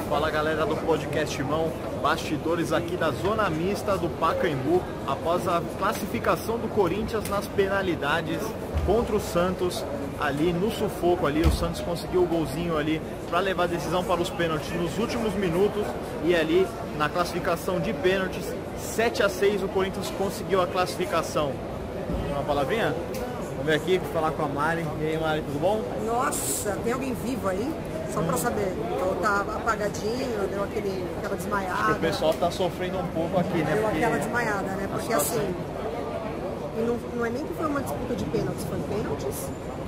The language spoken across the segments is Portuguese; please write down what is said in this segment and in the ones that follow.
Fala galera do Podcast Mão, bastidores aqui da zona mista do Pacaembu, após a classificação do Corinthians nas penalidades contra o Santos, ali no sufoco ali, o Santos conseguiu o golzinho ali para levar a decisão para os pênaltis nos últimos minutos, e ali na classificação de pênaltis, 7-6 o Corinthians conseguiu a classificação. Uma palavrinha? Vamos ver aqui, falar com a Mari. E aí Mari, tudo bom? Nossa, tem alguém vivo aí? Só pra saber. Então tá apagadinho, deu aquela desmaiada. O pessoal tá sofrendo um pouco aqui, né? Deu aquela desmaiada, né? Porque assim, não é nem que foi uma disputa de pênaltis, foi pênaltis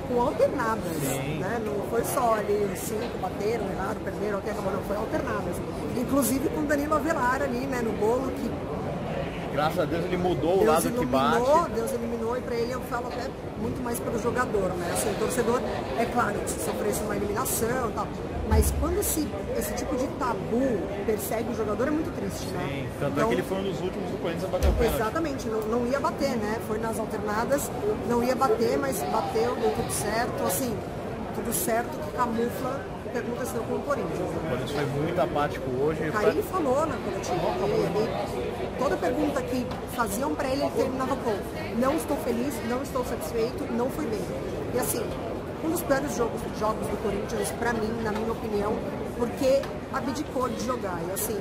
com alternadas, né? Não foi só ali 5 bateram, erraram, perderam, até acabou, não, foi alternadas. Inclusive com o Danilo Avelar ali, né, no bolo, que graças a Deus ele mudou o lado que bate. Deus eliminou, e pra ele eu falo até muito mais pelo jogador, né? Assim, o torcedor, é claro, se sofresse uma eliminação e tal, mas quando esse tipo de tabu persegue o jogador é muito triste, né? Sim, tanto então, é que ele foi um dos últimos do Corinthians a bater o pênalti. Exatamente, não ia bater, né? Foi nas alternadas, não ia bater, mas bateu, deu tudo certo, assim, tudo certo que camufla o que aconteceu com o Corinthians. O Corinthians foi muito apático hoje. O Carilli falou na coletiva dele, toda pergunta que faziam pra ele, ele terminava com: não estou feliz, não estou satisfeito, não fui bem. E assim, um dos piores jogos do Corinthians, pra mim, na minha opinião, porque abdicou de jogar. E assim,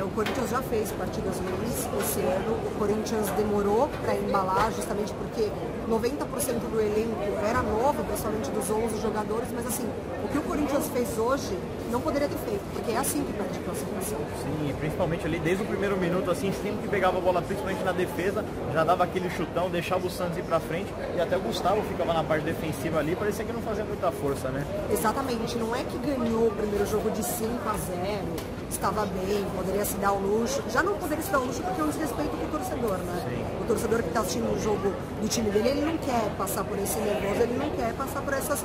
o Corinthians já fez partidas ruins esse ano, o Corinthians demorou para embalar, justamente porque 90% do elenco era novo, principalmente dos 11 jogadores, mas assim, o que o Corinthians fez hoje não poderia ter feito, porque é assim que perde a classificação. Sim, principalmente ali desde o primeiro minuto, assim, sempre que pegava a bola, principalmente na defesa, já dava aquele chutão, deixava o Santos ir pra frente, e até o Gustavo ficava na parte defensiva ali, parecia que não fazia muita força, né? Exatamente, não é que ganhou o primeiro jogo de 5-0, estava bem, poderia se dar o luxo, já não poderia se dar o luxo porque é um desrespeito com o torcedor, né? Sim. O torcedor que está assistindo o jogo do time dele, ele não quer passar por esse nervoso, ele não quer passar por essas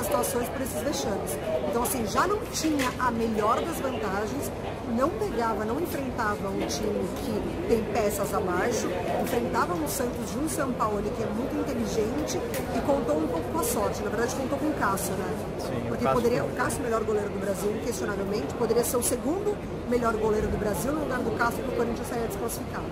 situações, por esses vexames. Então assim, já não tinha a melhor das vantagens, não enfrentava um time que tem peças abaixo, enfrentava um Santos de um São Paulo que é muito inteligente e contou um pouco com a sorte, na verdade contou com o Cássio, né? Sim, porque o Cássio, melhor goleiro do Brasil, inquestionavelmente, poderia ser o segundo melhor goleiro do Brasil no lugar do Cássio, que o Corinthians saia desclassificado.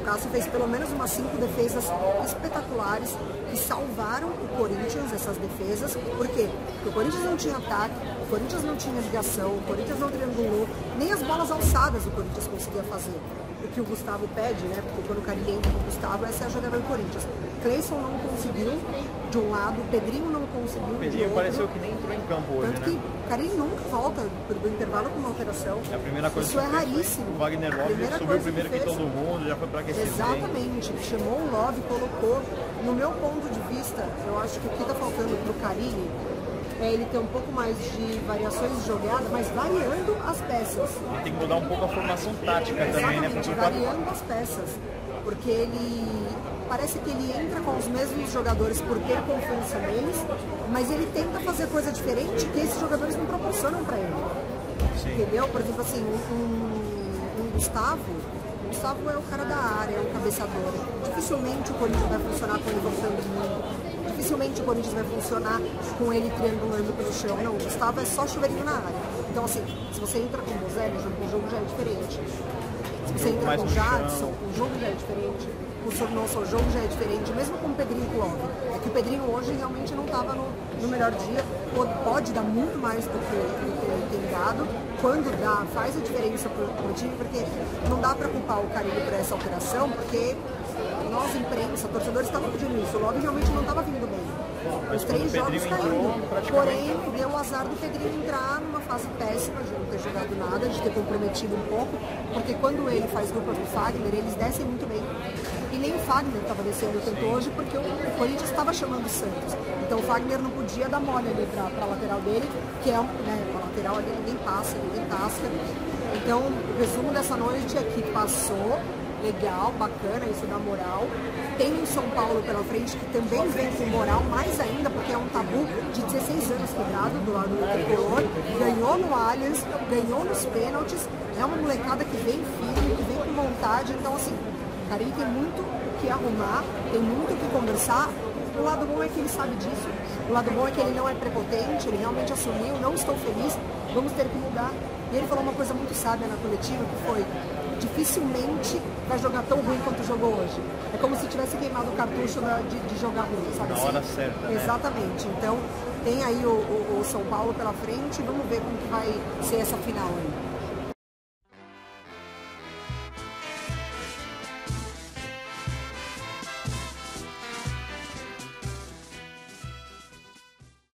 O Cássio fez pelo menos umas 5 defesas espetaculares que salvaram o Corinthians, essas defesas. Por quê? Porque o Corinthians não tinha ataque, o Corinthians não tinha ligação, o Corinthians não triangulou, nem as bolas alçadas o Corinthians conseguia fazer. O que o Gustavo pede, né? Porque quando o Carilli entra com o Gustavo, essa é a jogada do Corinthians. Cleison não conseguiu de um lado, o Pedrinho não conseguiu. O Pedrinho pareceu que nem entrou em campo hoje, tanto que o Carilli nunca volta do intervalo com uma alteração. É a primeira coisa isso é raríssimo. O Wagner Love subiu primeiro que todo mundo, já foi para aquecer. Exatamente, chamou o Love, colocou. No meu ponto de vista, eu acho que o que está faltando para o Carilli é ele ter um pouco mais de variações de jogada, mas variando as peças. Ele tem que mudar um pouco a formação tática também, né? Porque variando as peças, porque ele parece que ele entra com os mesmos jogadores por ter confiança neles, mas ele tenta fazer coisa diferente que esses jogadores não proporcionam para ele. Sim. Entendeu? Por exemplo, assim, um Gustavo. O Gustavo é o cara da área, é o cabeçador. Dificilmente o Corinthians vai funcionar com ele voltando muito. Dificilmente o Corinthians vai funcionar com ele triangulando pelo chão. Não, o Gustavo é só chuveirinho na área. Então, assim, se você entra com o Bozelli, o jogo já é diferente. Se você entra com o Jadson, o jogo já é diferente. O Sornoso, o jogo já é diferente, mesmo com o Pedrinho e o Love. É que o Pedrinho hoje realmente não estava no melhor dia, pode dar muito mais do que ele tem dado. Quando dá, faz a diferença pro time, porque não dá para culpar o Carilli por essa alteração, porque nós, imprensa, torcedores, estavam pedindo isso. O Love realmente não estava vindo bem. Os 3 jogos caindo. Porém, deu o azar do Pedrinho entrar numa fase péssima, de não ter jogado nada, de ter comprometido um pouco, porque quando ele faz dupla com o Fagner, eles descem muito bem. E nem o Fagner estava descendo tanto hoje, porque o Corinthians estava chamando o Santos. Então o Fagner não podia dar mole ali para a lateral dele, que é a lateral ali, ninguém passa, ninguém tasca. Então o resumo dessa noite é que passou, legal, bacana, isso dá moral. Tem um São Paulo pela frente que também vem com moral, mais ainda, porque é um tabu de 16 anos quebrado do lado do tricolor. Ganhou no Allianz, ganhou nos pênaltis. É uma molecada que vem firme, que vem com vontade. Então, assim, o Carilli tem muito o que arrumar, tem muito o que conversar. O lado bom é que ele sabe disso. O lado bom é que ele não é prepotente, ele realmente assumiu, não estou feliz. vamos ter que mudar. E ele falou uma coisa muito sábia na coletiva, que foi: dificilmente vai jogar tão ruim quanto jogou hoje. É como se tivesse queimado o cartucho de jogar ruim, sabe? Na hora certa, né? Exatamente. Então, tem aí o São Paulo pela frente, vamos ver como que vai ser essa final aí.